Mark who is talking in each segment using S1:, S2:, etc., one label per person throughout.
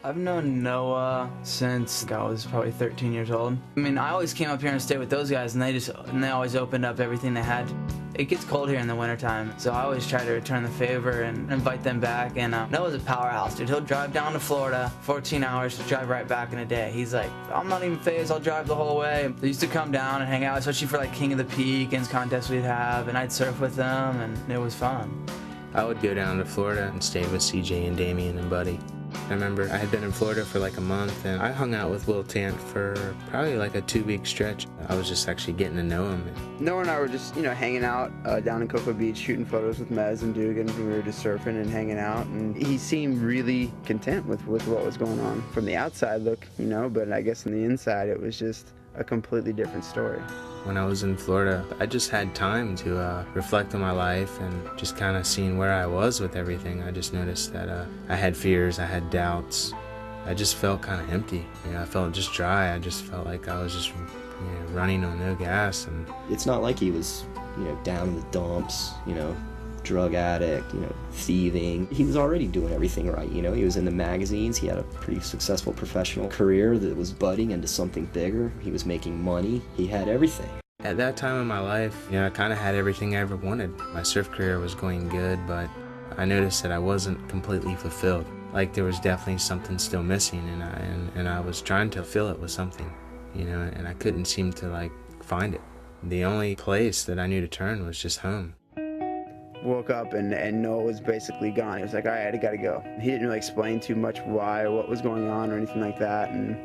S1: I've known Noah since I was probably 13 years old. I mean, I always came up here and stayed with those guys, and they always opened up everything they had. It gets cold here in the wintertime, so I always try to return the favor and invite them back. And Noah's a powerhouse, dude. He'll drive down to Florida, 14 hours to drive right back in a day. He's like, I'm not even phased, I'll drive the whole way. They used to come down and hang out, especially for like King of the Peak and contests we'd have, and I'd surf with them, and it was fun.
S2: I would go down to Florida and stay with CJ and Damien and Buddy. I remember I had been in Florida for like a month, and I hung out with Will Tant for probably like a 2-week stretch. I was just actually getting to know him.
S3: Noah and I were just, hanging out down in Cocoa Beach, shooting photos with Mez and Dugan. We were just surfing and hanging out, and he seemed really content with what was going on. From the outside look, but I guess on the inside it was just a completely different story.
S2: When I was in Florida, I just had time to reflect on my life and just kind of seeing where I was with everything. I just noticed that I had fears, I had doubts. I just felt kind of empty. I felt just dry. I just felt like I was just running on no gas. And
S4: it's not like he was down in the dumps, drug addict, thieving. He was already doing everything right, He was in the magazines. He had a pretty successful professional career that was budding into something bigger. He was making money. He had everything.
S2: At that time in my life, I kind of had everything I ever wanted. My surf career was going good, but I noticed that I wasn't completely fulfilled. Like there was definitely something still missing, and I was trying to fill it with something, and I couldn't seem to find it. The only place that I knew to turn was just home.
S3: Woke up and Noah was basically gone. He was like, all right, I gotta go. He didn't really explain too much why or what was going on or anything like that, and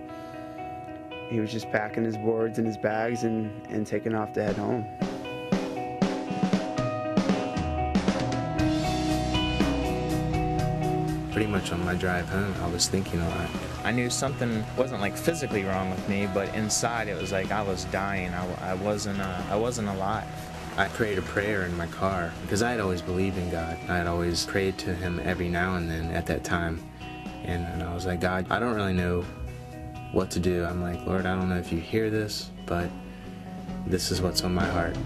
S3: he was just packing his boards and his bags and taking off to head home.
S2: Pretty much on my drive home, I was thinking a lot.
S5: I knew something wasn't physically wrong with me, but inside it was like I was dying. I wasn't alive.
S2: I prayed a prayer in my car because I had always believed in God. I had always prayed to him every now and then at that time. And I was like, God, I don't really know what to do. I'm like, Lord, I don't know if you hear this, but this is what's on my heart.